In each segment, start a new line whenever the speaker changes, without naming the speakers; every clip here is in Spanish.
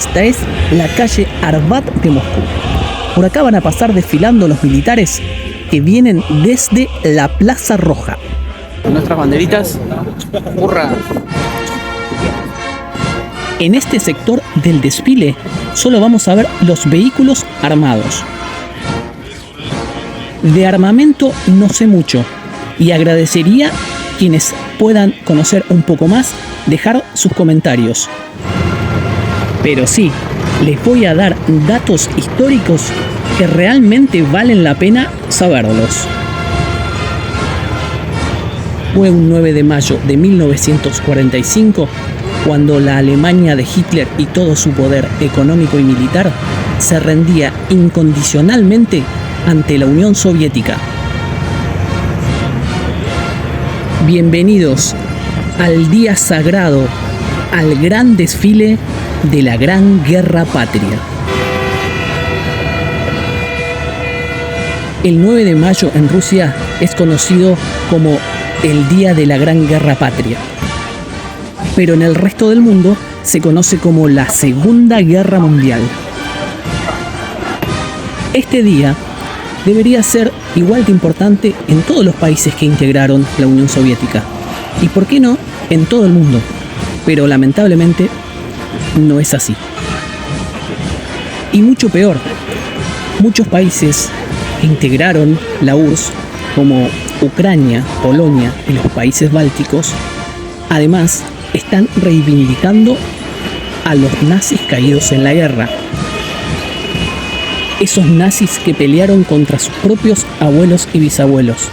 Esta es la calle Arbat de Moscú. Por acá van a pasar desfilando los militares que vienen desde la Plaza Roja. Nuestras banderitas. ¡Hurra! En este sector del desfile solo vamos a ver los vehículos armados. De armamento no sé mucho y agradecería quienes puedan conocer un poco más, dejar sus comentarios. Pero sí, les voy a dar datos históricos que realmente valen la pena saberlos. Fue un 9 de mayo de 1945 cuando la Alemania de Hitler y todo su poder económico y militar se rendía incondicionalmente ante la Unión Soviética. Bienvenidos al día sagrado, al gran desfile de la Gran Guerra Patria. El 9 de mayo en Rusia es conocido como el Día de la Gran Guerra Patria, pero en el resto del mundo se conoce como la Segunda Guerra Mundial. Este día debería ser igual de importante en todos los países que integraron la Unión Soviética, y por qué no, en todo el mundo, pero lamentablemente no es así. Y mucho peor, muchos países que integraron la URSS, como Ucrania, Polonia y los países bálticos, además están reivindicando a los nazis caídos en la guerra. Esos nazis que pelearon contra sus propios abuelos y bisabuelos.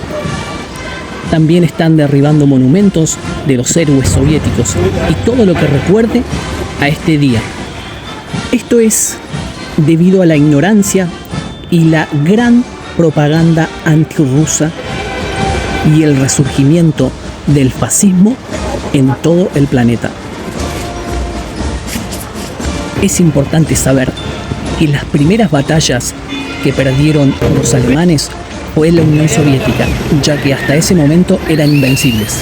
También están derribando monumentos de los héroes soviéticos y todo lo que recuerde a este día. Esto es debido a la ignorancia y la gran propaganda antirrusa y el resurgimiento del fascismo en todo el planeta. Es importante saber que las primeras batallas que perdieron los alemanes fue la Unión Soviética, ya que hasta ese momento eran invencibles.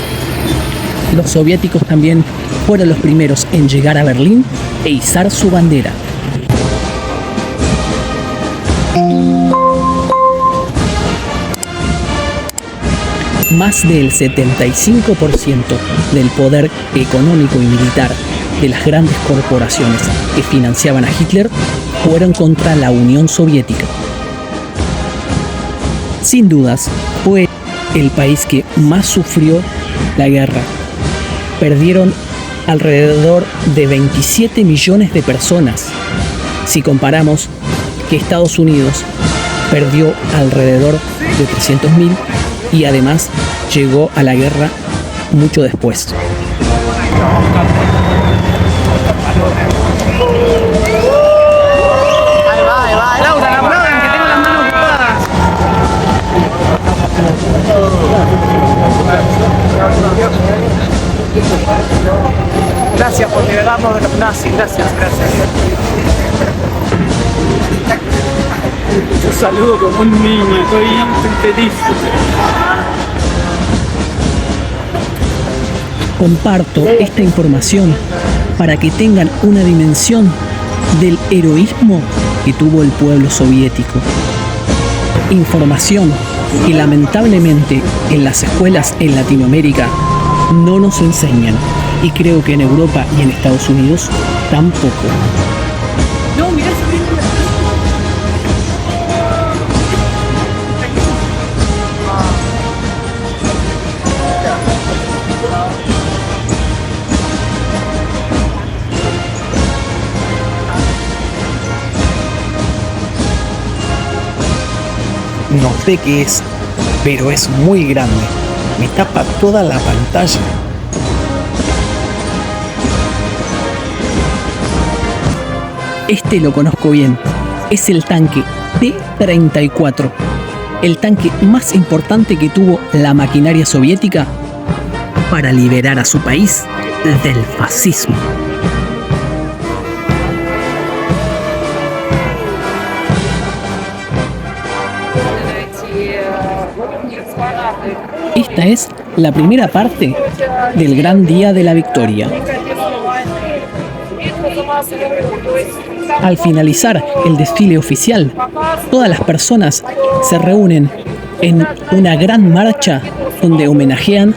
Los soviéticos también fueron los primeros en llegar a Berlín e izar su bandera. Más del 75% del poder económico y militar de las grandes corporaciones que financiaban a Hitler fueron contra la Unión Soviética. Sin dudas, fue el país que más sufrió la guerra. Perdieron alrededor de 27 millones de personas. Si comparamos que Estados Unidos perdió alrededor de 300.000 y además llegó a la guerra mucho después.
Gracias por liberarnos de los nazis, gracias. Yo saludo como un niño, estoy feliz.
Comparto esta información para que tengan una dimensión del heroísmo que tuvo el pueblo soviético. Información que lamentablemente en las escuelas en Latinoamérica no nos enseñan, y creo que en Europa y en Estados Unidos tampoco.
No, mirá esa película.
No sé qué es, pero es muy grande. Me tapa toda la pantalla. Este lo conozco bien. Es el tanque T-34, el tanque más importante que tuvo la maquinaria soviética para liberar a su país del fascismo. Esta es la primera parte del Gran Día de la Victoria. Al finalizar el desfile oficial, todas las personas se reúnen en una gran marcha donde homenajean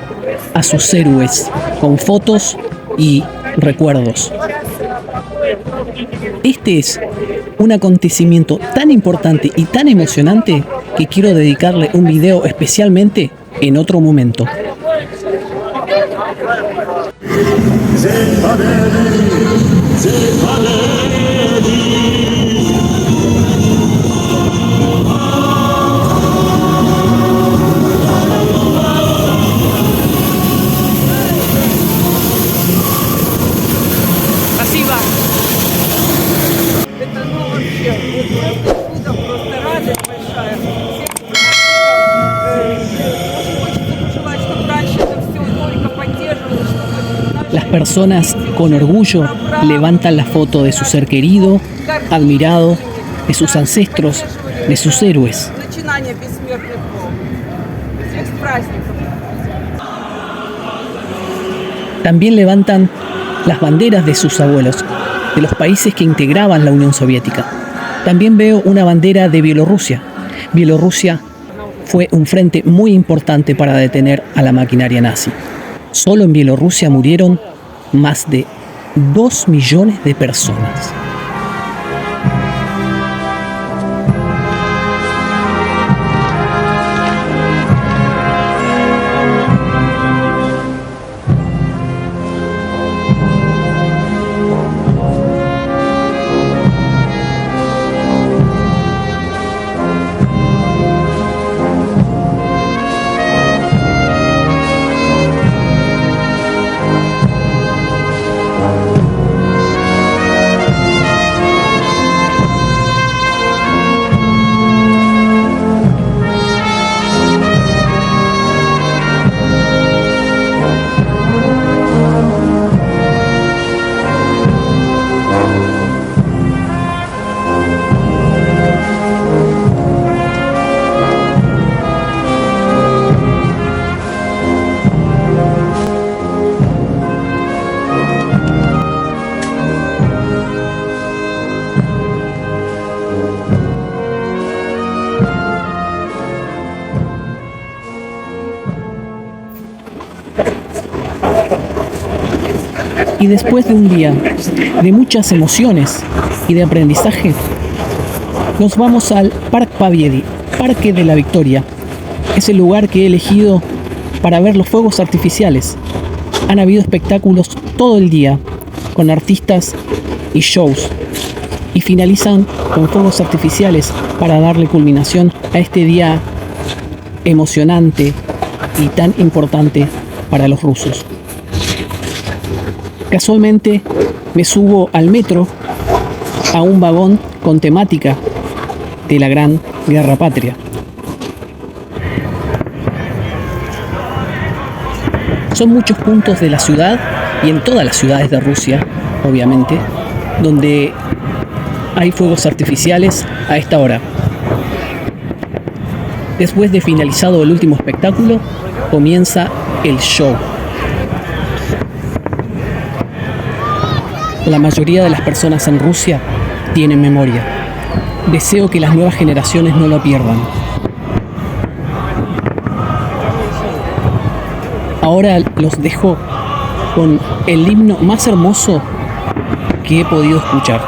a sus héroes con fotos y recuerdos. Este es un acontecimiento tan importante y tan emocionante que quiero dedicarle un video especialmente en otro momento.
Así va.
Это ну вообще, вот просто радость большая. Хочется пожелать, чтобы дальше это все только поддерживалось, чтобы
Las personas con orgullo levantan la foto de su ser querido, admirado, de sus ancestros, de sus héroes.
начинание бессмертных волн. Всех с праздником.
También levantan las banderas de sus abuelos, de los países que integraban la Unión Soviética. También veo una bandera de Bielorrusia. Bielorrusia fue un frente muy importante para detener a la maquinaria nazi. Solo en Bielorrusia murieron más de 2 millones de personas. Y después de un día de muchas emociones y de aprendizaje, nos vamos al Park Paviedi, Parque de la Victoria. Es el lugar que he elegido para ver los fuegos artificiales. Han habido espectáculos todo el día, con artistas y shows. Y finalizan con fuegos artificiales para darle culminación a este día emocionante y tan importante para los rusos. Casualmente me subo al metro a un vagón con temática de la Gran Guerra Patria. Son muchos puntos de la ciudad y en todas las ciudades de Rusia, obviamente, donde hay fuegos artificiales a esta hora. Después de finalizado el último espectáculo, comienza el show. La mayoría de las personas en Rusia tienen memoria. Deseo que las nuevas generaciones no lo pierdan. Ahora los dejo con el himno más hermoso que he podido escuchar.